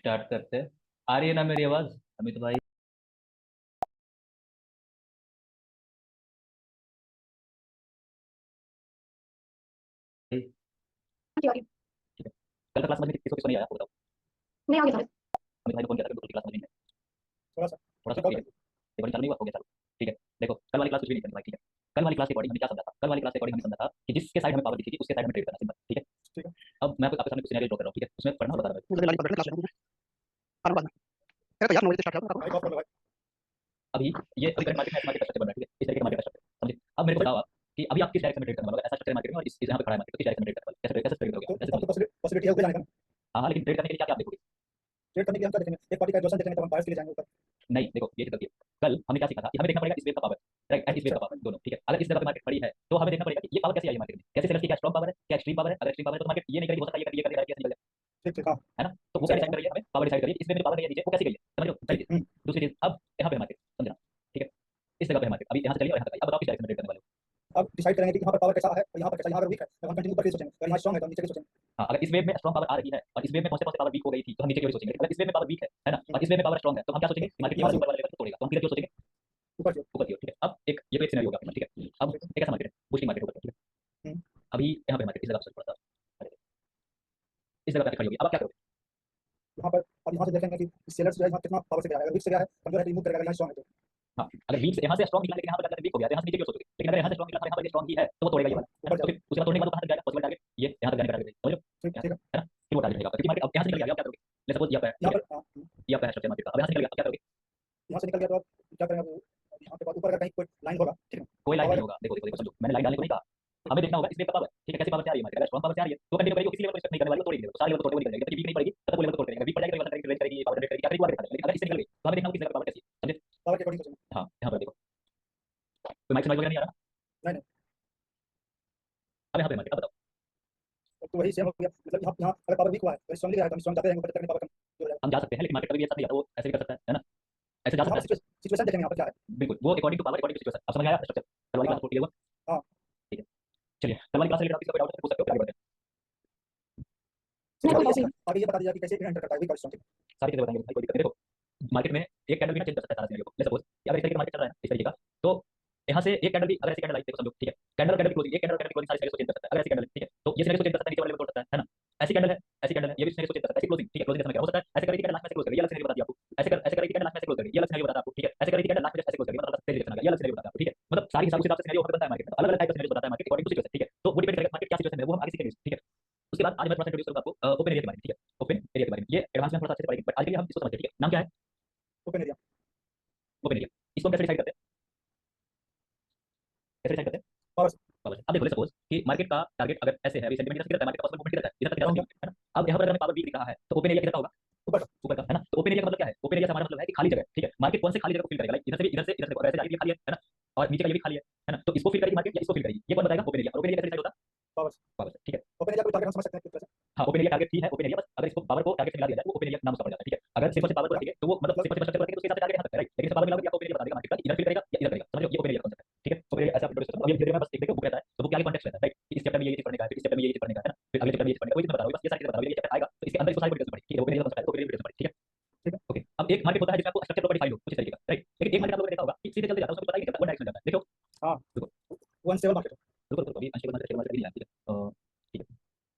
Start करते हैं। आ रही है ना मेरी आवाज अमित भाई? ठीक जी, और है। कल का क्लास में किसको किसको नहीं आया, आपको बताओ। नहीं आ गया सर। अमित भाई ने फोन किया था कि क्लास में नहीं है। थोड़ा सा थोड़ा सा रिकॉर्ड ठीक है। कर रिकॉर्डिंग चालू नहीं हुआ, हो गया चालू। ठीक है। देखो, कल वाली क्लास कुछ भी नहीं करनी भाई, ठीक है। कल वाली क्लास रिकॉर्डिंग हमने क्या समझा था? कल वाली क्लास रिकॉर्डिंग हमने समझा था कि जिसके साइड हमें पावर दिखेगी उसके साइड में ट्रेड करना, सिंपल, ठीक है। ठीक है। अब मैं आपके सामने कुछ सिनेरियो ड्रॉ कर रहा हूँ, ठीक है, उसमें पढ़ना और बता रहा हूँ। मुझे लाइन पकड़ के क्लास में आना बाद में। अरे तो यार 9 बजे स्टार्ट किया माइक था। ऑफ कर लो भाई। अभी ये अभी करंट मार्केट में ऐसा मार्केट का स्ट्रक्चर बन रहा है, ठीक है, इस तरीके का मार्केट का स्ट्रक्चर, समझे। अब मेरे को बताओ आप कि अभी आप किस डायरेक्शन में ट्रेड करने वाले हो, ऐसा स्ट्रक्चर मार्केट में, और इस यहाँ पे खड़ा है मार्केट, तो किस डायरेक्शन में ट्रेड करने वाले हो? कैसे कैसे ट्रेड करोगे आप, तो कैसे आपको समझो? पॉसिबिलिटी है ऊपर जाने का ना। हाँ हाँ, लेकिन ट्रेड करने के लिए क्या क्या आप देखोगे? ट्रेड करने के लिए हम क्या देखेंगे? एक पार्टी का एग्जॉशन देखेंगे, तब हम बायर्स के लिए जाएंगे ऊपर। नहीं, देखो ये चीज गलती है। कल हमने क्या सीखा था कि हमें देखना पड़ेगा इस वेव का पावर, राइट, एंड इस वेव अच्छा। का पावर दोनों, ठीक है। अगर इस जगह पे मार्केट खड़ी है तो हमें देखना पड़ेगा कि ये पावर कैसे आई है मार्केट में, कैसे सेलर्स की क्या स्ट्रॉन्ग पावर है, क्या एक्सट्रीम पावर है। अगर एक्सट्रीम पावर है तो मार्केट ये नहीं करेगी, हो सकता है ये कर ये कैसे निकल जाए, ठीक ठीक। हाँ है ना। तो वो क्या सही डिसाइड है। करिए, हमें पावर डिसाइड करिए, इसमें जो पावर गई है नीचे वो कैसे गई है, समझ लो, पहली ठीक। चीज। दूसरी चीज, अब यहाँ पे मार्केट समझना, ठीक है। इस जगह पे मार्केट अभी यहाँ से चलिए और यहाँ तक आई। अब बताओ किस डायरेक्शन में ट्रेड करने वाले हो? अब डिसाइड करेंगे कि यहाँ पर पावर कैसा है और यहाँ पर कैसा, यहाँ अगर वीक है तो हम कंटिन्यू ऊपर की सोचेंगे, अगर यहाँ स्ट्रॉन्ग है तो हम नीचे की सोचेंगे। हाँ, अगर इस वेव में स्ट्रॉन्ग पावर आ रही है और इस वेव में कौन से पावर वीक हो गई थी तो हम नीचे की ओर सोचेंगे। अगर इस वेव में पावर वीक है ना, और इस वेव में पावर स्ट्रॉन्ग है, तो हम क्या सोचेंगे कि मार्केट यहाँ यहाँ से से ऊपर वाले लेवल को तोड़ेगा, तो हम किधर की ओर सोचेंगे? ऊपर की ओर। ऊपर की ओर, ठीक है। अब एक ये तो एक सिनेरियो होगा अपना, ठीक है। अब ठीक है। एक ऐसा मार्केट है, बुस्टिंग मार्केट होगा, ठीक है। हम्म, अभी यहाँ पे मार्केट इस जगह पे थोड़ा सा, इस जगह पे खड़ी होगी, अब आप क्या करोगे? यहाँ पर अब यहाँ से देखेंगे कि सेलर्स जो है यहाँ कितना पावर से गया है, अगर वीक से गया है कमजोर है तो रिमूव करेगा, अगर यहाँ स्ट्रॉन्ग है तो हाँ, अगर वीक से यहाँ से स्ट्रॉन्ग निकला लेकिन यहाँ पर जाकर वीक हो गया तो यहाँ से नीचे की ओर सोचोगे। लेकिन अगर यहाँ से स्ट्रॉन्ग निकला यहाँ पर स्ट्रॉन्ग ही है तो वो तोड़ेगा ये हम वाला, है ऊपर ना। तो जाएंगे। फिर उसके बाद तोड़ने के बाद वो कहाँ तक जाएगा, पॉसिबल टारगेट ये यहाँ तक जाने का टारगेट, समझ लो, ठीक यहाँ ठीक तक, है। है ना। फिर वो टारगेट रहेगा क्योंकि मार्केट अब यहाँ से निकल गया, अब क्या करोगे? ले सपोज ये आपका है, यहाँ ठीक है, पर हाँ, ये आपका है स्ट्रक्चर मार्केट का, अब यहाँ से निकल गया, अब क्या करोगे? यहाँ से निकल गया तो अब क्या करेंगे? अब यहाँ पे ऊपर अगर कहीं कोई लाइन होगा, ठीक है, कोई लाइन नहीं पावर होगा। देखो देखो देखो, समझो, मैंने लाइन डालने को नहीं कहा। हमें देखना होगा इसमें पावर, ठीक है, कैसी पावर से आ रही है मार्केट। अगर स्ट्रॉन्ग पावर से आ रही है तो कंटिन्यू करेगी, किसी लेवल को रिस्पेक्ट नहीं करने वाली, वो तोड़ेगी, तो सारे लेवल को तोड़ते हुए निकल जाएगी, जब तक वीक नहीं पड़ेगी तब तक वो लेवल को तोड़ करेगा। वीक पड़ जाएगी तो ट्रेड करेगी, पावर ट्रेड करेगी, क्या करेगी वो देखा जाएगा। लेकिन अगर इससे निकल गई तो हमें देखना होगा किस लेवल पावर कैसी है, समझे। पावर के अकॉर्डिंग सोचेंगे। हाँ, यहाँ पर देखो, कोई माइक वगैरह नहीं आ रहा। नहीं नहीं, अब यहाँ पे मार्केट, अब बताओ। तो वही सेम हो गया, मतलब यहाँ यहाँ अगर पावर वीक हुआ है तो स्ट्रॉन्गली गया है तो हम स्ट्रॉन्ग जाते रहेंगे, ऊपर तक पावर कम हो जाएगा। हम जा सकते हैं, लेकिन मार्केट कभी भी ऐसा नहीं जाता, वो ऐसे भी कर सकता है ना, ऐसे जा यहाँ सकता पर है। सिचुएशन देखेंगे यहाँ पर क्या है। बिल्कुल, वो according to power, according to situation. अब समझ आया स्ट्रक्चर, कल वाली हाँ क्लास को क्लियर हुआ? हाँ। ठीक है, चलिए कल वाली क्लास से रिलेटेड कोई डाउट है तो पूछ सकते हो, फिर आगे बढ़ते हैं। नहीं सिर्फ कोई आगे बात ये नहीं। आगे ये बता दीजिए कि कैसे एंटर करता है वीक और स्ट्रॉन्ग। सारी चीजें बताएंगे भाई, कोई दिक्कत नहीं। देखो, मार्केट में एक कैंडल भी ना चेंज कर सकता है सारा सिनेरियो को। ले सपोज अगर इस तरीके का मार्केट चल रहा है ना, इस तरीके का, तो यहाँ से एक कैंडल भी, अगर ऐसी कैंडल आई, देखो समझो, ठीक है, कैंडल कैंडल क्लोजिंग, एक कैंडल कैंडल क्लोजिंग सारी सिनेरियो को चेंज कर सकता है। अगर ऐसी कैंडल है, ठीक है, तो ये सिनेरियो को चेंज कर सकता है, नीचे वाले को तोड़ सकता है ना। ऐसी कैंडल है, ऐसी कैंडल है, ये भी सिनेरियो को चेंज कर सकता है। ऐसी क्लोजिंग, ठीक है, क्लोजिंग जैसा हो सकता है, ऐसे करी थी कैंडल लास्ट में से क्लोज करी, ये अलग सिनेरियो बता दिया आपको। ऐसे कर रही थी कैंडल लास्ट में से क्लोज करी, ये अलग सिनेरियो बताता आपको, ठीक है। ऐसे करी थी कैंडल लास्ट में ऐसे क्लोज करी, मतलब तेज रिएक्शन आ गया, ये अलग सिनेरियो बताता है आपको, ठीक है। मतलब सारी हिसाब से सिनेरियो बनता है मार्केट में, अलग अलग टाइप का सिनेरियो बताता है मार्केट अकॉर्डिंग टू सिचुएशन, ठीक है। तो वो डिपेंड करेगा मार्केट क्या सिचुएशन है, वो हम आगे सीखेंगे, ठीक है। उसके बाद आज मैं थोड़ा सा इंट्रोड्यूस करूंगा आपको ओपन एरिया के बारे में, ठीक है। ओपन एरिया के बारे में ये एडवांस में थोड़ा सा अच्छे से पढ़ेंगे, बट आज के लिए हम इसको समझते हैं, ठीक है। नाम क्या है? Open area. Open area. इसको हम कैसे डिसाइड करते हैं, कैसे डिसाइड करते हैं? पावर से। पावर। अब देखो सपोज कि मार्केट का टारगेट अगर ऐसे है, अभी सेंटीमीटर से रहता है, मार्केट का पॉसिबल मूवमेंट रहता है, इधर तक जा सकती है ना। अब यहाँ पर अगर हमें पावर वीक दिख रहा है तो ओपन एरिया किधर का होगा? ऊपर का। ऊपर का, है ना। तो ओपन एरिया का मतलब क्या है? ओपन एरिया से हमारा मतलब है कि खाली जगह, ठीक है। मार्केट कौन से खाली जगह को फिल करेगा, लाइक इधर से भी, इधर से और ऐसे जाके भी खाली है ना, और नीचे का ये भी खाली है ना। तो इसको फिल करेगी मार्केट या इसको फिल करेगी, ये कौन बताएगा? Open area. और ओपन एरिया कैसे डिसाइड होता है? पावर से। पावर से, ठीक है। ओपन एरिया कोई टारगेट हम समझ सकते हैं किस तरह से। हाँ, ओपन एरिया टारगेट ही है, ओपन एरिया, बस अगर इसको पावर को टारगेट से मिला दिया जाए तो ओपन एरिया नाम उसका पड़ जाता है, ठीक है। अगर सिंपल से पावर को रखेंगे तो वो मतलब सिंपल से स्ट्रक्चर रखेंगे तो उसके हिसाब से टारगेट यहाँ तक है, राइट। लेकिन पावर मिलाओगे तो ओपन एरिया बता देगा मार्केट का, इधर फिल करेगा या इधर करेगा, समझ लो, ये ओपन एरिया कॉन्सेप्ट है, ठीक है। ओपन एरिया ऐसा इंट्रोड्यूस करता हूं। अब ये धीरे-धीरे मैं बस एक देखो बुक रहता है तो बुक के आगे कॉन्टेक्स्ट रहता है, राइट। इस चैप्टर में ये चीज पढ़ने का है, फिर इस चैप्टर में ये चीज पढ़ने का है ना, फिर अगले चैप्टर में ये चीज पढ़ने का, कोई चीज बता रहा हूं, बस ये सारी चीजें बता रहा हूं, ये चैप्टर आएगा तो इसके अंदर इसको सारी डिटेल्स पढ़ी, ठीक है। ओपन एरिया कॉन्सेप्ट है, ओपन एरिया डिटेल्स पढ़ी, ठीक है। ठीक है। ओके, अब एक मार्केट होता है जिसमें आपको स्ट्रक्चर प्रॉपर्टी फाइल हो कुछ इस तरीके का, राइट। लेकिन एक मार्केट आप लोगों ने देखा होगा कि सीधे चलते जाता है, उसमें पता ही नहीं चलता, वन डायरेक्शन में जाता है, देखो। हाँ देखो वो अनस्टेबल मार्केट है। रुको रुको, अभी अनस्टेबल मार्केट, स्टेबल मार्केट नहीं आया, ठीक है। ठीक है,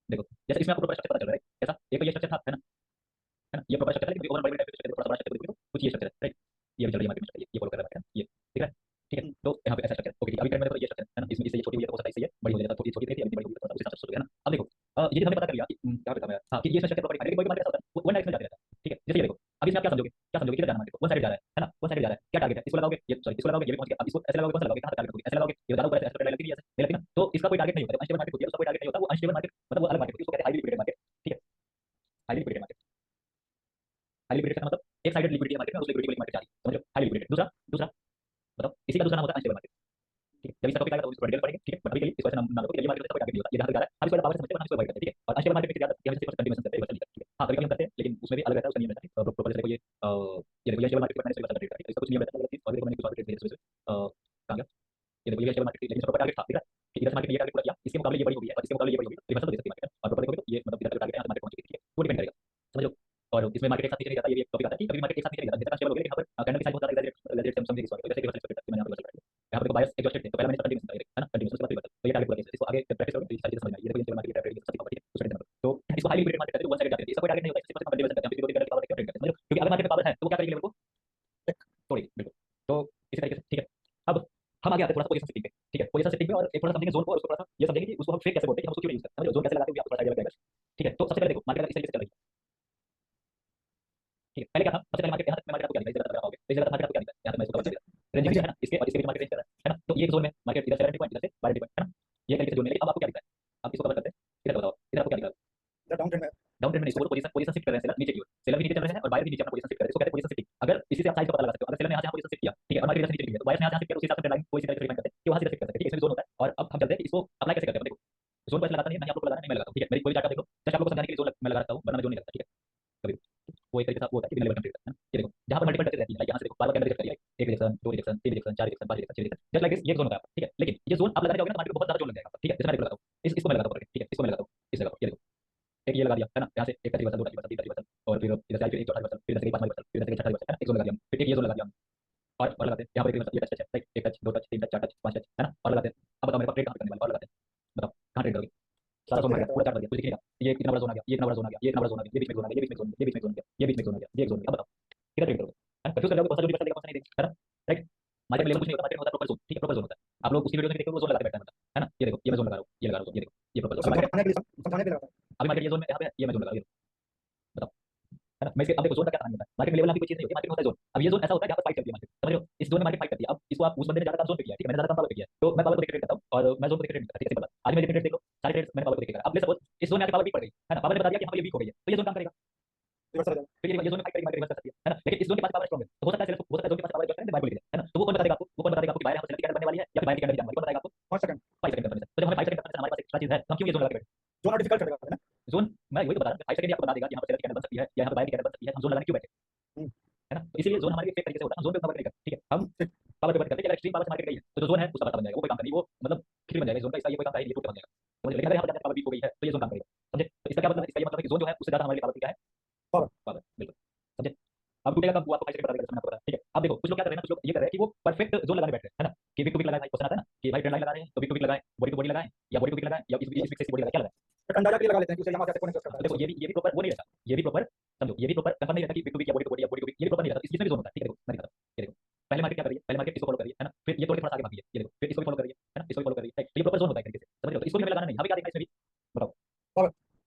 देखो जैसे इसमें आपको प्रॉपर स्ट्रक्चर पता चल रहा है, कैसा? एक तो ये स्ट्रक्चर था, है ना, ये प्रॉपर स्ट्रक्चर है, लेकिन ओवर बड़ी टाइप स्ट्रक्चर, थोड़ा सा बड़ा स्ट्रक्चर देखो, कुछ ये स्ट्रक्चर है, राइट। ये भी चल रही है मार्केट में, ये फॉलो कर रहा है, ये ठीक है, ठीक है। तो यहाँ पे ऐसा स्ट्रक्चर, ओके, ठीक है। अभी करंट में तो ये स्ट्रक्चर है ना, इसमें इससे ये छोटी हुई है तो हो सकता है इससे ये बड़ी हो जाए, थोड़ी छोटी थी अभी बड़ी हो गई, तो उस हिसाब से है ना। अब देखो ये चीज हमने पता कर लिया कि क्या बताया मैं, हाँ, कि ये स्ट्रक्चर प्रॉपर्टी, लेकिन कोई मार्केट ऐसा होता है वो वन डायरेक्शन में जाता रहता है, ठीक है। जैसे ये देखो, अब इसमें आप क्या समझोगे, क्या समझोगे, किधर जाना मार्केट को, वन साइड जा रहा है ना, वन साइड जा रहा है, क्या टारगेट है, इसको लगाओगे, ये सॉरी इसको लगाओगे, ये भी पहुंच गया। अब इसको ऐसे लगाओगे, कौन सा लगाओगे, कहां तक टारगेट होगी, ऐसे लगाओगे, ये बता दो, ऊपर ऐसे लगती नहीं, ऐसे नहीं लगती ना, तो इसका कोई टारगेट नहीं होता, अनस्टेबल मार्केट होती है, उसका कोई टारगेट नहीं होता, वो अनस्टेबल मार्केट मतलब वो अलग मार्केट होती है, उसको कहते हैं हाईली लिक्विडेटेड मार्केट, ठीक है। Highly liquidated market, highly liquidated का मतलब एक साइडेड लिक्विडिटी है मार्केट में, उस लिक्विडिटी को मार्केट जा रही है, समझो, हाईली लिक्विडेटेड। दूसरा दूसरा बताओ, इसी का दूसरा नाम होता है अनस्टेबल मार्केट, ठीक है। जब इसका टॉपिक आएगा तो इसको डिटेल पढ़ेंगे, ठीक है। बट अभी के लिए इसको ऐसा नाम नाम रखो कि ये मार्केट में कोई टारगेट नहीं होता, ये जहां तक जा रहा है हम इसको पावर से समझते हैं, हम इसको अवॉइड करते हैं, ठीक है। और अनस्टेबल मार्केट में क्या होता है, हम सिर्फ कंटिन्यूएशन करते हैं, बस नहीं करते, ठीक है। हां, कभी कभी हम करते हैं लेकिन उसमें भी अलग रहता है, उसका नियम रहता है, प्रोपर से देखो ये देखो, ये स्टेबल मार्केट में मैंने इसका ट्रेड करता है, इसका कुछ नियम रहता है, अलग चीज, और देखो मैंने कुछ और ट्रेड किया इसमें कहां गया, ये देखो, ये स्टेबल मार्केट, लेकिन इसका प्रॉपर टारगेट था, ठीक है, कि इधर से मार्केट ये टारगेट पूरा किया, इसके मुकाबले ये बड़ी हो गई है और इसके मुकाबले ये बड़ी हो गई, तो रिवर्सल दे सकती है मार्केट, और प्रॉपर देखोगे तो ये मतलब इधर का टारगेट है, यहाँ से मार्केट पहुंच चुकी है, ठीक है। वो डिपेंड करेगा, समझो। और इसमें मार्केट एक साथ नीचे नहीं जाता, ये भी एक टॉपिक आता है कि कभी मार्केट एक साथ नीचे नहीं जाता, जितना स्टेबल हो गया, लेकिन यहाँ पर कैंडल की साइज बहुत ज्यादा एग्जैजरेट समथिंग इस बात को, जैसे कि मैंने यहाँ पर यहाँ पर बायस एडजस्टेड थे, तो पहला मैंने कंटिन्यूस है ना, कंटिन्यूस उसके बाद फिर तो ये टारगेट पूरा इसको आगे प्रैक्टिस करोगे तो ये सारी चीजें समझ में आएगी। ये देखो ये मार्केट ट्रेड सबसे ठीक है उसको देखना। तो इसको हाईली लिक्विडेट मार्केट कहते हैं, वन साइड जाती है, इसका कोई टारगेट नहीं होता है, सिर्फ हम कंटिन्यूस करते हैं, हम किसी दो दिन करके ट्रेड करते हैं, क्योंकि अगर मार्केट में पावर है तो वो क्या करेगी लेवल को तोड़ेगी, बिल्कुल। तो इसी तरीके से ठीक है। अब हम आगे आते हैं थोड़ा सा पोजीशन शिफ्टिंग पे, ठीक है, पोजीशन शिफ्टिंग में, और एक थोड़ा समझेंगे जोन को, और उसको थोड़ा सा ये समझेंगे कि उसको हम फेक कैसे बोलते हैं, हम उसको क्यों यूज करते हैं, जोन कैसे लगाते हैं, आपको थोड़ा आइडिया लग जाएगा, ठीक है। तो सबसे पहले देखो मार्केट इस तरीके से चल रही है, ठीक है। पहले क्या था, सबसे पहले मार्केट यहाँ तक मैं मार्केट आपको क्या दिखा, इस जगह तक आओगे तो इस जगह तक मार्केट आपको क्या दिखा, यहाँ तक मैं इसको कवर कर दिया, रेंजिंग है ना इसके, और इसके बीच मार्केट रेंज कर रहा है ना, तो ये जोन में मार्केट इधर से 70 पॉइंट, इधर से 12 पॉइंट है ना, ये तरीके से जोन में। लेकिन अब आपको क्या दिखता है, आप इसको कवर करते हैं, इधर बताओ इधर आपको क्या दिखा, डाउन ट्रेंड में डाउन ट्रेंड में इसको पोजीशन पोजीशन शिफ्ट कर रहे हैं, सेलर नीचे की ओर, सेलर भी नीचे चल रहे हैं और बायर भी नीचे अपना पोजीशन शिफ्ट कर रहे हैं, इसको कहते हैं पोजीशन शिफ्टिंग। अगर इसी से आप साइज का पता लगा सकते हो, अगर सेलर ने यहाँ से पोजीशन शिफ्ट किया, ठीक है, और मार्केट इधर से नीचे गिरी है, तो बायर ने यहाँ से शिफ्ट किया, उसी हिसाब से ट्रेंड लाइन कोई सी तरह से रिमाइंड करते हैं कि वहां से शिफ्ट कर सकते हैं, ठीक है, इसमें जोन होता है। और अब हम चलते हैं कि इसको अप्लाई कैसे करते हैं। देखो जोन को ऐसे लगाता नहीं है, नहीं आप लोग लगाना नहीं, मैं लगाता हूं, ठीक है, मेरी कोई चार्ट देख लो, जस्ट आप लोगों को समझाने के लिए जोन मैं लगा रखता हूं, वरना मैं जोन नहीं लगता, ठीक है, कभी वो एक तरीके से वो होता है कि लेवल कंप्लीट करता है ना। ये देखो जहां पर मल्टीपल टचेस रहती है, लाइक यहां से देखो बार बार कैंडल रिजेक्ट कर रही है, एक रिजेक्शन, दो रिजेक्शन, तीन रिजेक्शन, चार रिजेक्शन, पांच रिजेक्शन, छह रिजेक्शन, जस्ट लाइक दिस, ये जोन होता है आपका, ठीक है। लेकिन ये जोन आप लगाने जाओगे ना तो मार्केट को बहुत ज्यादा जोन लग जाएगा, ठीक है, जैसे मैं लगाता हूं, इसको मैं लगाता हूं, ठीक है, इसको मैं लगाता हूं, इस जगह ये देखो, एक ये लगा दिया है ना, यहाँ से एक का रिवर्सल, दो का रिवर्सल, तीन का रिवर्सल, और फिर इधर से आई, फिर एक चौथा रिवर्सल, फिर इधर से पांचवा रिवर्सल, फिर इधर से छठा रिवर्सल, है ना, एक जोन लगा दिया, फिर एक ये जोन लगा दिया, और लगाते हैं यहाँ पर एक रिवर्सल, ये टच टच है, राइट, एक टच, दो टच, तीन टच, चार टच, पांच टच, है ना, और लगाते हैं। अब बताओ मेरे पास ट्रेड कहां पे करने वाला, और लगाते हैं, बताओ कहां ट्रेड करोगे, सारा जोन सब भर पे गया, रहता पूरा चार्ट भर गया, कुछ दिखेगा, ये इतना बड़ा जोन आ गया, ये इतना बड़ा जोन आ गया, ये इतना बड़ा जोन आ गया, ये बीच में जोन आ गया, ये बीच में जोन, ये बीच में जोन गया, ये बीच में जोन आ गया, ये एक जोन गया, अब बताओ किधर ट्रेड करोगे, है कंफ्यूज कर जाओगे, कौन सा जो रिवर्सल देगा कौन सा नहीं देगा, है ना, राइट। मार्केट में लेवल कुछ नहीं होता, मार्केट में होता है प्रॉपर जोन, ठीक है, प्रॉपर जोन होता है, आप लोग उसकी वीडियो में देखते हो वो जोन लगाते बैठा है, मतलब है ना, ये देखो ये मैं जोन लगा रहा हूँ, ये लगा रहा हूँ, ये देखो ये प्रॉपर तो जोन, मार्केट समझाने के लिए लगाता है। अभी मार्केट ये जोन में यहाँ पे है, ये मैं जोन लगा रहा हूँ, बताओ, है ना। मैं इसके अब देखो जोन का क्या कहानी होता है, मार्केट में लेवल नाम की कोई चीज नहीं होती, मार्केट में होता है जोन। अब ये जोन ऐसा होता है जहाँ पर फाइट करती है मार्केट, समझ रहे हो, इस जोन में मार्केट फाइट करती है। अब इसको आप उस बंदे ने ज्यादा काम जोन पे किया, ठीक है, मैंने ज्यादा काम पावर पे किया, तो मैं पावर को देख ट्रेड करता हूँ, और मैं जोन को देख ट्रेड करता, ठीक है, सिंपल बात। आज मेरे ट्रेड देख लो, सारे ट्रेड्स मैंने पावर को देख करा। अब ले सपोज इस जोन में आके पावर वीक पड़ गई, है ना, पावर ने बता दिया कि हाँ ये वीक हो गई है, तो ये जोन काम करेगा, रिवर्सल आ जाएगा। तो ये जोन में फाइट करेगी, मार्केट रिवर्स कर सकती है ना। लेकिन इस जोन के पास पावर स्ट्रॉन्ग है, तो हो सकता है सेलर, हो सकता है जोन के पास पावर एडजस्ट करें, बाय को ले जाए, है ना। तो वो कौन बताएगा आपको, वो कौन बताएगा आपको कि बाय यहाँ पर सेलर की कैंडल बनने वाली है या बाय की कैंडल जाने वाली, कौन बताएगा आपको, 5 सेकंड 5 सेकंड करने से। तो जब हमें 5 सेकंड करने से हमारे पास एक्स्ट्रा चीज है, तो हम क्यों ये जोन लगा के बैठे, जोन और डिफिकल्ट करेगा, है ना। जोन मैं वही तो बता रहा हूँ, 5 सेकंड आपको बता देगा कि यहाँ पर सेलर की कैंडल बन सकती है या यहाँ पर बाय की कैंडल बन सकती है, हम जोन लगाने क्यों बैठे, हम्म, है ना। तो इसीलिए जोन हमारे लिए फेक तरीके से होता है, हम जोन पे वर्क नहीं करते, ठीक है, हम ठीक। पावर पे वर्क करते हैं कि अगर एक्सट्रीम पावर से मार्केट गई है तो जो जोन है उसका पता बन जाएगा, वो कोई काम नहीं, वो मतलब खिचड़ी बन जाएगा जोन का, इसका ये कोई काम है ये टूट बन जाएगा, समझ। लेकिन अगर यहाँ पर जाकर पावर वीक हो गई है तो ये जोन काम करेगा, समझे। तो इसका क्या मतलब है, इसका ये मतलब है कि जोन जो है उससे ज्यादा हमारे लिए पावर क्या है, पावर। पावर, बिल्कुल, समझे। अब टूटेगा कब, वो आपको 5 सेकंड पता लगेगा, मैंने आपको बताया, ठीक है। अब देखो कुछ लोग क्या कर रहे हैं ना, कुछ लोग ये कर रहे हैं कि वो परफेक्ट जोन लगाने बैठ रहे हैं, है ना, कि वीक टू वीक लगाए, क्वेश्चन आता है ना कि भाई ट्रेंड लाइन लगा रहे हैं तो वीक टू वीक लगाएं, बॉडी टू बॉडी लगाएं, या बॉडी टू वीक लगाएं, या इस वीक से बॉडी लगाएं, क्या लगाएं। एक अंदाजा के लिए लगा लेते हैं कि उसे यहाँ कैसे कौन करता है। देखो ये भी प्रॉपर वो नहीं रहता, ये भी प्रॉपर समझो, ये भी प्रॉपर कंफर्म नहीं रहता कि वीक टू वीक या बॉडी टू बॉडी या बॉडी टू वीक, ये भी प्रॉपर नहीं रहता, इसमें भी जोन होता है, ठीक है। देखो मैं दिखाता हूं, ये देखो पहले मार्केट क्या कर रही है, पहले मार्केट इसको फॉलो कर रही है ना, फिर ये तोड़ के थोड़ा आगे भागी है, ये देखो फिर इसको भी फॉलो कर रही है ना, इसको भी फॉलो कर रही है, तो ये प्रॉपर जोन होता है एक तरीके से, समझ रहे हो। तो इसको भी हमें लगाना नहीं, हमें क्या देखना है इसमें भी, बताओ, पावर।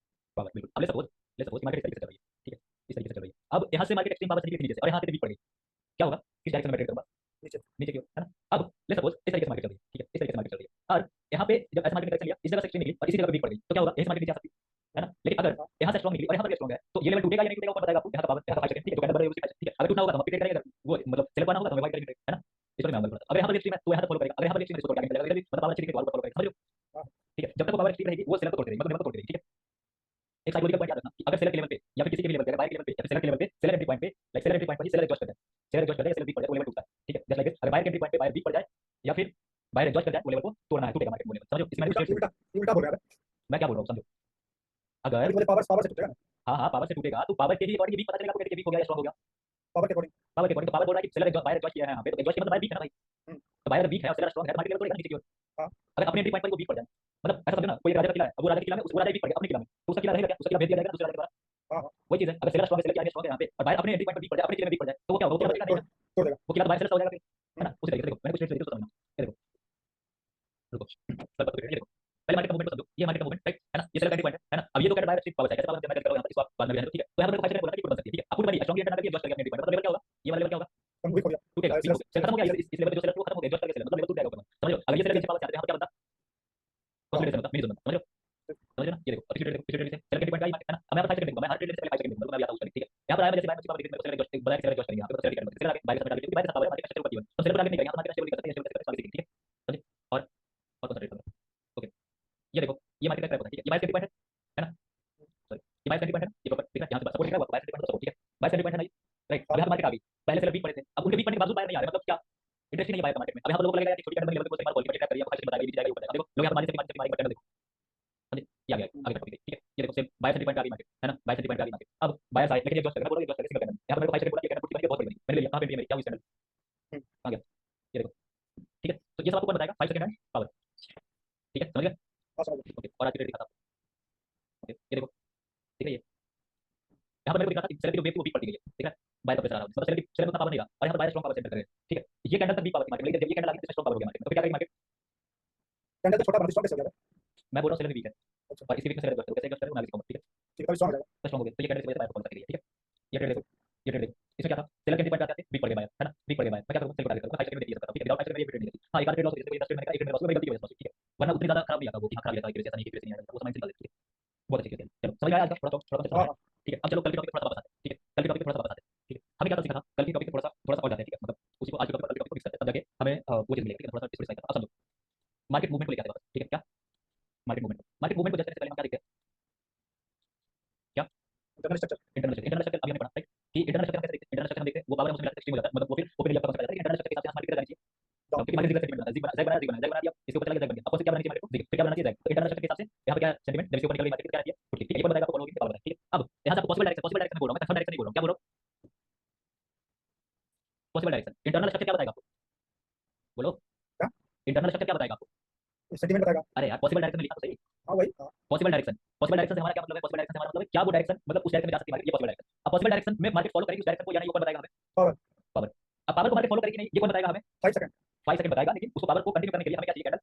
पावर, बिल्कुल। अब ले सपोज मार्केट इस तरीके से चल रही है, ठीक है, इस तरीके से चल रही है। अब यहाँ से मार्केट एक्सट्रीम पावर से निकली नीचे से, और यहाँ पे वीक पड़ गई, क्या होगा, किस डायरेक्शन में ट्रेड करूंगा, नीचे। नीचे की ओर, है ना। अब ले सपोज इस तरीके से मार्केट चल रही है, ठीक है, इस तरीके से मार्केट चल रही है, और यहाँ पे जब ऐसा मार्केट डायरेक्शन लिया, इस जगह से एक्सट्रीम निकली और इसी जगह पे वीक पड़ गई, तो क्या होगा, यहीं से मार्केट नीचे आ सकती है ना। लेकिन अगर यहाँ से स्ट्रॉन्ग निकली और यहाँ पर स्ट्रॉन्ग है, तो ये लेवल टूटेगा या नहीं टूटेगा, कौन बताएगा आपको, यहाँ का पावर, यहाँ का 5 सेकंड, ठीक है, तो कैंडल बन रही है उसी 5 सेकंड, ठीक है। अगर टूटना होगा तो हम अपडेट करेंगे, अगर वो मतलब सेल करना होगा तो हमें वाइट करेंगे, है ना। इस पर मैं बोल रहा था, अगर यहाँ पर एक्सट्रीम है तो यहाँ तक फॉलो करेगा, अगर यहाँ पर एक्सट्रीम है इसको आगे चलेगा, अगर मतलब पावर अच्छी दिखे तो फॉलो करेगा, समझ लो, हाँ। ठीक है। जब तक वो पावर एक्सट्रीम रहेगी वो सेलर को तोड़ देगी, मतलब लेवल को तोड़ देगी, ठीक है। एक साइकोलॉजिकल पॉइंट याद रखना कि अगर सेलर के लेवल पे या फिर किसी के भी लेवल पे, अगर बाय के लेवल पे या फिर सेलर के लेवल पे, सेलर एंट्री पॉइंट पे, लाइक सेलर एंट्री पॉइंट पर ही सेलर एडजस्ट करता है, सेलर एडजस्ट करता है, सेलर वीक पड़ जाए वो लेवल टूटता है, ठीक है, जस्ट लाइक दिस। अगर बाय के एंट्री पॉइंट पे बाय वीक पड़ जाए या फिर बाय एडजस्ट कर जाए, वो लेवल को तोड़ना है, टूटेगा मार्केट, वो लेवल, समझो। इसमें उल्टा मैंने उल्टा उल्टा बोल रहा है। मैं क्या बोल रहा हूँ, समझो। अगर बोले पावर पावर से टूटेगा ना। हाँ हाँ पावर से टूटेगा तो पावर के ही अकॉर्डिंग वीक पता चलेगा आपको कि वीक हो गया या स्ट्रांग हो गया, पावर के अकॉर्डिंग। पावर के अकॉर्डिंग। तो पावर बोल रहा है कि सेलर बायर एडजस्ट किया है यहाँ पे, तो एडजस्ट मतलब बाय वीक है ना भाई, हम्म, तो बायर वीक है और सेलर स्ट्रांग है तो मार्केट लेवल तोड़ेगा नीचे की ओर। हाँ। अगर अपने एंट्री पॉइंट पर वो वीक पड़ जाए, मतलब ऐसा समझो ना, कोई राजा का किला है, अब वो राजा के किला में उस राजा वीक पड़ गया अपने किला में, तो उसका किला रहेगा क्या, उसका किला भेज दिया जाएगा दूसरे राजा के द्वारा, हाँ हाँ। वही चीज है। अगर सेलर स्ट्रांग है, सेलर की आगे स्ट्रांग है यहाँ पे, और बायर अपने एंट्री पॉइंट पर वीक पड़ जाए, अपने किले में वीक पड़ जाए, तो वो क्या होगा, वो किला बचेगा नहीं ना, तोड़ देगा। वो किला तो बायर सेलर हो जाएगा फिर, है ना। उसी तरीके से देखो मैंने कुछ ट्रेड्स दिए तो समझना, ये देखो, रुको सब बात करेंगे, ये देखो पहले मार्केट का मूवमेंट को समझो, ये मार्केट का मूवमेंट, राइट, है ना, ये सेलर का एंट्री पॉइंट है ना। अब ये तो क्या डायरेक्ट पावर है, कैसे पावर जनरेट करो यहाँ पर, इसको आप बाद में ठीक है। तो यहाँ पर 5 सेकंड बोला था कि बन सकती है, ठीक है। अब पूरी बारी स्ट्रांग एंटर करके एडजस्ट करके अपने एंट्री पॉइंट, मतलब लेवल क्या होगा, ये वाला लेवल क्या होगा, हम वीक हो गया। टूटेगा, सेलर सेल खत्म हो गया, इस लेवल पे जो सेलर वो खत्म हो गया, एडजस्ट करके सेलर मतलब लेवल टूट जाएगा ऊपर, समझ लो। अगर ये सेलर नीचे पावर से आता है, यहाँ पर क्या बनता, कंसोलिडेशन होता, मिनी जोन, समझ लो, समझ लो ना। ये देखो अब देखो पिछले ट्रेड से सेलर के पॉइंट का, है ना। अब मैं 5 सेकंड देखूंगा, मैं हर ट्रेड से पहले 5 सेकंड देखूंगा, मैं आता हूं ठीक है। यहाँ पर आया मैं जैसे बाय में पावर देखने में सेलर एडजस्ट एक बड़ा सेलर एडजस्ट करेंगे, यहाँ पे सेलर की सेलर आगे बाय से टारगेट, बाय से पावर मार्केट स्टेबल होती है, तो सेलर टारगेट नहीं करेंगे, यहाँ मार्केट स्टेबल करते हैं, स्टेबल करते हैं, ठीक है, समझे। और कौन सा ट्रेड करना, ओके। ये देखो ये मार्केट का ट्रैप होता है, ठीक है, ये बाय सेंटी पॉइंट है ना, सॉरी ये बाय सेंटी पॉइंट है ना, ये प्रॉपर दिख रहा है, यहाँ से सपोर्ट दिख रहा है, बाय सेंटी पॉइंट सपोर्ट, ठीक है, बाय सेंटी पॉइंट है ना, राइट। अब यहाँ मार्केट आ गई, पहले सेलर वीक पड़े थे, अब उनके वीक पड़ने के बावजूद बाय नहीं आ रहे, मतलब क्या इंटरेस्ट नहीं है बाय का मार्केट में। अब यहाँ पर लोगों को लगेगा कि छोटी कैंडल लेवल पे कोई मार कॉल ट्रैप करिए, 5 सेकंड बताएगा, नीचे जाएगा ऊपर जाएगा, देखो लोग यहाँ पर मार्केट से मार्केट कैंडल देखो, समझे, ये आ गया आगे का टॉपिक, ठीक है। ये देखो सेम बाय सेंटी पॉइंट आ गई मार्केट, है ना, बाय सेंटी पॉइंट आ गई मार्केट। अब बायर्स आए लेकिन एडजस्ट कर रहे हैं, बोलो सिंगल कैंडल, यहाँ पर मेरे को 5 सेकंड बोला, ये कैंडल बनी है, बहुत बड़ी बनी, मैंने ले लिया, कहाँ पे मेरी क्या हुई कैंडल, कहाँ गया, ये देखो, ठीक है, तो ये सब आपको कौन बताएगा, 5 सेकंड एंड पावर, ठीक है, समझ गए, हाँ समझ गया। ओके, और आज की डेट दिखाता हूँ, ओके, ये देखो, ठीक है, ये यहाँ पर मेरे को दिखा था सेल की जो वेव थी वो वीक पड़ती गई है, ठीक है, बाय का प्रेशर आ रहा है, मतलब सेल में उतना पावर नहीं रहा, और यहाँ पर बाय स्ट्रॉन्ग पावर सेंटर कर रहे हैं, ठीक है, ये कैंडल तक वीक पावर थी मार्केट में, लेकिन जब ये कैंडल आ गई तो स्ट्रॉन्ग पावर हो गया मार्केट में, तो फिर क्या करेगी मार्केट, कैंडल तो छोटा बना स्ट्रॉन्ग कैसे हो जाएगा? मैं बोल रहा हूँ सेल में वीक है, अच्छा और इसी वीक में सेल करते हो, कैसे एडजस्ट करें मैं भी ठीक है, ठीक है, स्ट्रॉन्ग हो जाएगा। तो स्ट्रॉन्ग हो गया, तो ये कैंडल से बाय परफॉर्म कर रही है, ठीक है, ये ट्रेड देखो, ये ट्रेड देखो, इसमें क्या था, सेलर के पॉइंट आते वीक पड़ गया बाय, है ना, वीक पड़ गया बाय, मैं क्या करूँ, सेल को टारगेट करूँ, 5 सेकंड में देखिए सकता हूं, ठीक है, विदाउट 5 सेकंड में ये ट्रेड नहीं थी, हां एक आध ट्रेड लॉस हो गया, कोई इंडस्ट्री मैंने कहा एक ट्रेड में लॉस हो गया, गलती हो गई, ठीक है, वरना उतनी ज्यादा खराब नहीं आता वो कि हां खराब नहीं आता, एक ऐसा नहीं कि नहीं आता, वो समझ निकाल देती है, बहुत अच्छी चीज है, चलो समझ में आया आज का थोड़ा थोड़ा हाँ थोड़ा, हाँ ठीक है, अब चलो कल के टॉपिक थोड़ा सा वापस आते हैं, ठीक है, कल के टॉपिक थोड़ा सा वापस आते हैं, ठीक है, हमें क्या सीखा था, कल के टॉपिक थोड़ा सा और जाते हैं, ठीक है, मतलब उसी को आज के टॉपिक को फिक्स करते हैं, तब जाके हमें वो चीज मिलेगी, ठीक है, थोड़ा सा डिस्कस करते हैं, अब समझो मार्केट मूवमेंट को लेकर आते हैं वापस, ठीक है, क्या मार्केट मूवमेंट को जैसे पहले हम क्या देखते हैं, क्या इंटरनल स्ट्रक्चर। इंटरनल स्ट्रक्चर अभी हमने पढ़ा, राइट, कि इंटरनल स्ट्रक्चर कैसे देखते हैं, इंटरनल स्ट्रक्चर हम देखते हैं वो पावर हम उसमें एक्सट्रीम हो जाता है, मतलब वो फिर ओपन एरिया पर जाता है, इंटरनल स्ट्रक्चर के हिसाब से मार्केट जाना चाहिए, डाउन। क्योंकि मार्केट सेंटीमेंट बनाया, ज़िग बनाया, ज़िग बनाया दिया, इसके ऊपर चला गया, ज़िग बन गया, अब क्या बनाना चाहिए मार्केट को, ज़िग, फिर क्या बनाना चाहिए, ज़िग, तो इंटरनल स्ट्रक्चर के हिसाब से यहाँ पे क्या सेंटीमेंट, जब इसके ऊपर निकल गई मार्केट क्या चाहिए, ठीक है, ये बताएगा आपको, बोलोगे पावर, ठीक है, अब यहाँ से आपको पॉसिबल डायरेक्शन में बोल रहा हूँ, मैं कंफर्म डायरेक्शन नहीं बोल रहा हूँ, क्या बोल रहा हूँ, पॉसिबल डायरेक्शन, इंटरनल स्ट्रक्चर क्या बताएगा आपको, बोलो, क्या? इंटरनल स्ट्रक्चर क्या बताएगा आपको, सेंटीमेंट बताएगा। अरे यार पॉसिबल डायरेक्शन में लिखा तो सही, हाँ वही हाँ। पॉसिबल डायरेक्शन से हमारा क्या मतलब है, पॉसिबल डायरेक्शन से हमारा मतलब है क्या वो डायरेक्शन, मतलब उस डायरेक्शन में जा सकती है मार्केट, ये पॉसिबल डायरेक्शन, अब पॉसिबल डायरेक्शन में मार्केट फॉलो करेगी उस डायरेक्शन को, यानी ये कौन बताएगा हमें, पावर पावर, अब पावर को मार्केट फॉलो करेगी नहीं, ये कौन बताएगा हमें, 5 सेकंड 5 सेकंड बताएगा, लेकिन उसको पावर को कंटिन्यू करने के लिए हमें क्या चाहिए, candle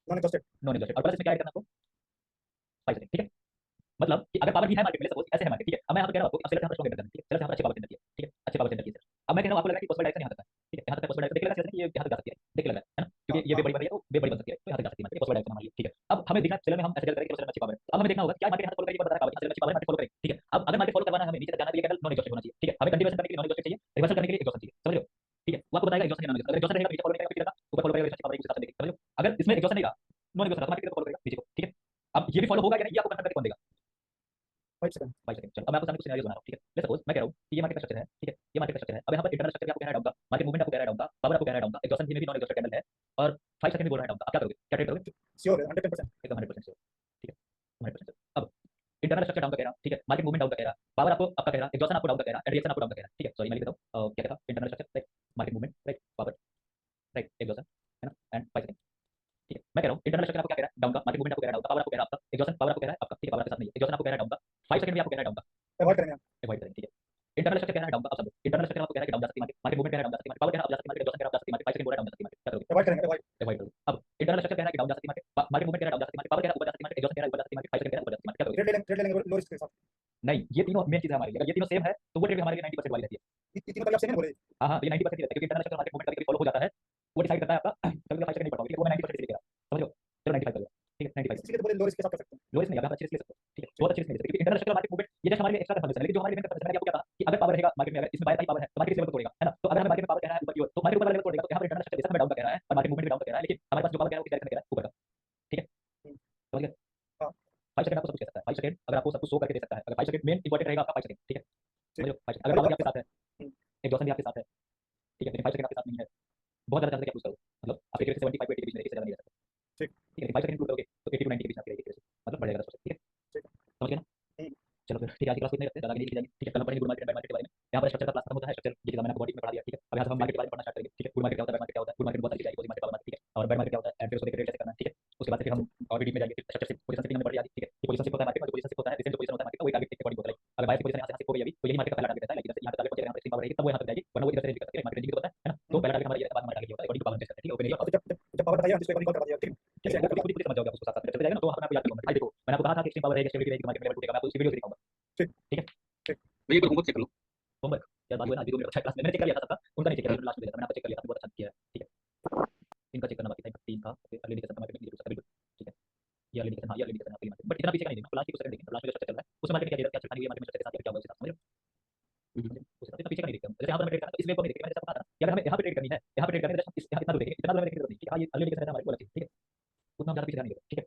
non exhausted. Non negotiable, और प्लस इसमें क्या ऐड करना आपको 5 सेकंड, ठीक है, मतलब कि अगर पावर भी है मार्केट में, सपोज ऐसे है मार्केट, ठीक है, अब मैं यहाँ पे कह रहा हूँ आपको, अब सेलर यहाँ पर स्ट्रॉन्ग है, ठीक है, सेलर यहाँ पर अच्छी पावर सेंटर की है, ठीक है, अच्छी पावर सेंटर की है, अब मैं कह रहा हूँ आपको लग रहा है कि पॉसिबल डायरेक्शन यहाँ तक है, ठीक है, यहाँ तक पॉसिबल डायरेक्शन देख लगा कि ये यहाँ तक जा सकती है, देख लगा है ना, क्योंकि ये वे बड़ी बड़ी है तो वे बड़ी बन सकती है, तो यहाँ तक जा सकती है मार्केट, पॉसिबल डायरेक्शन हमारी, ठीक है, अब हमें देखना सेलर में हम ऐसे करेंगे कि सेलर में अच्छी पावर है, अब हमें देखना होगा क्या मार्केट यहाँ फॉलो करेगी, बता रहा है सेलर अच्छी पावर है, मार्केट फॉलो करेगी, ठीक है, अब अगर मार्केट फॉलो करवाना है हमें नीचे तक जाना है, तो ये कैंडल नॉन नेगोशिएबल होना चाहिए, ठीक है, हमें कंटिन्यूएशन करने के लिए नॉन नेगोशिएबल चाहिए, रिवर्सल करने के लिए एग्जॉशन चाहिए, समझ लो, ठीक है, वो आपको बताएगा एग्जॉशन नॉन नेगोशिएबल, अगर एग्जॉशन रहेगा नीचे फॉलो करेगा, पीछे जाएगा ऊपर फॉलो करेगा, रिवर्सल पावर एक हिसाब से देखिए, समझ लो, अगर इसमें एग्जॉशन रहेगा नॉन नेगोशिएबल तो मार्केट फॉलो करेगा नीचे को, ठीक है, अब ये भी फॉलो होगा या नहीं ये आपको कंफर्म करके कौन देगा, 5 सेकंड। 5 सेकंड, चलो अब मैं आपको सामने कुछ सिनेरियो बना रहा हूँ, ठीक है, लेट्स सपोज मैं कह रहा हूँ कि ये मार्केट का स्ट्रक्चर है, ठीक है, ये मार्केट का स्ट्रक्चर है, अब यहाँ पर इंटरनल स्ट्रक्चर आपको कह रहा है डाउन का, मार्केट मूवमेंट आपको कह रहा है डाउन का, पावर आपको कह रहा है डाउन का, एग्जॉशन में भी नॉन एग्जॉस्टेड कैंडल है, और 5 सेकंड में बोल रहा है डाउन का, अब क्या करोगे, क्या ट्रेड करोगे, श्योर है 110%। एकदम 100% श्योर, ठीक है, 100% अब इंटरनल स्ट्रक्चर डाउन का कह रहा, ठीक है, मार्केट मूवमेंट डाउन का कह रहा, पावर आपको आपका कह रहा, एग्जॉशन आपको डाउन का कह रहा, रिएक्शन आपको डाउन का कह रहा, ठीक है, सॉरी मैं लिख देता हूँ, क्या कहता internal structure right, market movement right, power right, exhaustion है ना, एंड 5 सेकंड, ठीक है, मैं कह रहा हूँ इंटरनल स्ट्रक्चर आपको क्या कह रहा है डाउन का, मार्केट मूवमेंट आपको कह रहा है डाउन का, पावर आपको कह रहा है आपका, एग्जॉशन पावर आपको कह रहा है आपका, ठीक है, पावर के साथ नहीं है, एग्जॉशन आपको कह रहा है डाउन का, 5 सेकंड भी आपको कह रहा है डाउन का, अवॉइड करेंगे हम। अवॉइड करें, ठीक है, इंटरनल स्ट्रक्चर कह रहा है डाउन का, अब समझो इंटरनल स्ट्रक्चर आपको कह रहा है कि डाउन जा सकती है मार्केट, मार्केट मूवमेंट कह रहा है डाउन जा सकती है मार्केट, पावर कह रहा है अप जा सकती है मार्केट, एग्जॉशन कह रहा है अप जा सकती है मार्केट, 5 सेकंड बोल रहा है डाउन जा सकती है मार्केट, क्या करोगे, अवॉइड करेंगे अवॉइड। अवॉइड करोगे, अब इंटरनल स्ट्रक्चर कह रहा है कि डाउन जा सकती है मार्केट, मार्केट मूवमेंट कह रहा है डाउन जा सकती है मार्केट, पावर कह रहा है ऊपर जा सकती है मार्केट, एग्जॉशन कह रहा है ऊपर जा सकती है मार्केट, 5 सेकंड कह रहा है ऊपर जा सकती है मार्केट, क्या करोगे, ट्रेड लेंगे लो रिस्क के साथ। नहीं ये तीनों मेन चीज है हमारी, अगर ये तीनों सेम है तो वो ट्रेड हमारे लिए 90% वाली रहती है, ये तीनों तभी आप सेम नहीं बोले। हाँ हाँ, तो ये 90% ही रहता है, क्योंकि इंटरनल स्ट्रक्चर मार्केट मूवमेंट कभी फॉलो हो जाता है, वो डिसाइड करता है आपका, कभी 5 सेकंड नहीं पढ़ता, ठीक है, वो मैं 90% इसलिए कह रहा हूँ, समझ लो, चलो 95 कर लो, ठीक है, 95 इसलिए तो बोले लो रिस्क के साथ कर सकते हैं। लो रिस्क नहीं, आप अच्छे रिस्क ले सकते हो, ठीक है, बहुत अच्छे रिस्क ले सकते हो, क्योंकि इंटरनल स्ट्रक्चर मार्केट मूवमेंट ये जस्ट हमारे लिए एक्स्ट्रा कंफर्मेशन है, लेकिन जो हमारे लिए मेन कंफर्मेशन है, आपको क्या था कि अगर पावर रहेगा मार्केट में, अगर इसमें बाय पावर है तो मार्केट इस लेवल को तोड़ेगा, है ना, तो अगर हमें मार्केट में पावर कह रहा है ऊपर की ओर तो मार्केट ऊपर वाले लेवल को तोड़ेगा, तो यहाँ पर इंटरनल स्ट्रक्चर जैसा हमें डाउन का कह रहा है और मार्केट मूवमेंट भी डाउन का कह रहा है, लेकिन हमारे पास जो पावर कह रहा है वो किस डायरेक्शन में कह रहा है ऊपर का, ठीक है, समझ गए, हाँ 5 सेकंड आपको सब कुछ कह सकता है, 5 सेकंड अगर आपको सब कुछ शो करके दे सकता है, अगर 5 सेकंड मेन इंपॉर्टेंट रहेगा आपका 5 सेकंड, ठीक है, समझ लो 5 अगर अरे पावर भी आपके साथ है, हम्म, एग्जॉशन भी आपके साथ है, ठीक है, लेकिन 5 सेकंड आपके साथ नहीं है, बहुत ज्यादा चांस है कि आप लूज करो, मतलब आप 80 से 75 80 के बीच में एक से ज्यादा नहीं रह सकते, ठीक ठीक है, 5 सेकंड लूज करोगे तो 80 टू 90 के बीच में आपकी रहेगी, मतलब बढ़ेगा 10%, ठीक है, ठीक है। समझ गए ना, हम्म, चलो फिर ठीक है, आज की क्लास को इतना ही रखते हैं, ज्यादा नहीं जाएंगे, ठीक है, कल हम पढ़ेंगे good market and bad market के बारे में, यहाँ पर स्ट्रक्चर का क्लास खत्म होता है, स्ट्रक्चर ये मैंने आपको बॉडी में पढ़ा दिया, ठीक है, अब यहाँ से हम मार्केट के बारे में पढ़ना स्टार्ट करेंगे, ठीक है, गुड मार्केट क्या होता है, बैड मार्केट क्या होता है, गुड मार्केट बहुत अच्छी जाएगी, मार्केट पावर मार्केट, ठीक है, और बैड मार्केट क्या होता है, एंड फिर उसको ट्रेड कैसे करना है, ठीक है, उसके बाद फिर हम और भी डीप में जाएंगे, फिर स्ट्रक्चर पोजीशन हमने पढ़ लिया, ठीक है, ये पोजीशन होता है मार्केट में, पोजीशन होता है रिसेंट पोजीशन होता है मार्केट का, वही टारगेट के अकॉर्डिंग होता है, अगर बाय पोजीशन यहाँ से हो गई अभी तो यही मार्केट का पहला टारगेट रहता है, लेकिन यहाँ पे टारगेट पहुंचेगा, यहाँ पर रहेगी तब वो यहाँ तक जाएगी, वरना वो इधर से रेंज कर सकती है, मार्केट रेंज भी होता है ना, तो पहला टारगेट हमारा ये रहता है, बाद में टारगेट होता है अकॉर्डिंग टू पावर करता है, ठीक है, ओपन एरिया तो जब पावर बताइए हम इसको एक बार रिकॉर्ड करवा दिया। ठीक है ठीक है, वो पूरी समझ जाओगे, उसको साथ साथ चलते जाएगा ना, तो वहाँ पर मैं आपको याद करूँगा, भाई देखो मैंने आपको कहा था कि एक्सट्रीम पावर रहेगी, स्टेबिलिटी रहेगी, मार्केट में लेवल टूटेगा, मैं आपको इस वीडियो से दिखाऊंगा, ठीक ठीक है, ठीक। तो ये होमवर्क चेक कर लो, होमवर्क क्या बात हुई ना, अभी 2 मिनट अच्छा क्लास में मैंने चेक कर लिया था सबका, उनका नहीं चेक किया, लास्ट में दिया था मैंने आपको चेक कर लिया था, बहुत अच्छा किया है, ठीक है, इनका चेक करना बाकी था, 3 था, ओके, अर्ली इंडिकेशन मार्केट में ये बिल्कुल, ठीक है, ये अर्ली इंडिकेशन, हाँ ये अर्ली इंडिकेशन आपके लिए मार्केट, बट इतना पीछे का नहीं देखना, लास्ट की कुछ सेकंड देखना, लास्ट में जो स्ट्रक्चर चल रहा है उसमें मार्केट क्या क्या चल रही है, मार्केट में स्ट्रक्चर के साथ क्या होगा उसके साथ, समझ लो, उस इतना पीछे का नहीं देखते हम, जैसे यहाँ पर हमें ट्रेड करना है तो इस वेव को नहीं देखते, मैंने जैसा कहा था कि अगर हमें यहाँ पे ट्रेड करनी है, यहाँ पे ट्रेड करनी है तो इस यहाँ इतना दूर देखेंगे, इतना दूर में देखने की जरूरत नहीं, ठीक है, ये अर्ली इंडिकेशन है हमारे को, ठीक है, उतना हम ज्यादा पीछे नहीं देखते, ठीक है,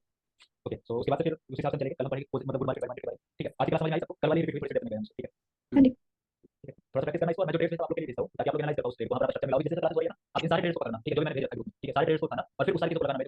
ओके, सो उसके बाद से फिर उस हिसाब से चलेंगे, कल हम पढ़ेंगे मतलब गुड मार्केट बैड मार्केट के बारे में, ठीक है, आज की क्लास समझ में आई सबको, कल वाली रिपीट फिर से देखते हैं, ठीक है, हाँ जी। ठीक है, थोड़ा सा प्रैक्टिस करना इसको, मैं जो ट्रेड्स आप लोग के लिए भेजता हूँ ताकि आप लोग एनालाइज कर पाओ उस ट्रेड को, वहां पर आप स्ट्रक्चर में लाओगे, जैसे क्लास हो रही है ना, आप इन सारे ट्रेड्स को करना, ठीक है, जो मैंने भेजा था ग्रुप में, ठीक है, सारे ट्रेड्स को करना और फिर उस सारी चीजों को लगाना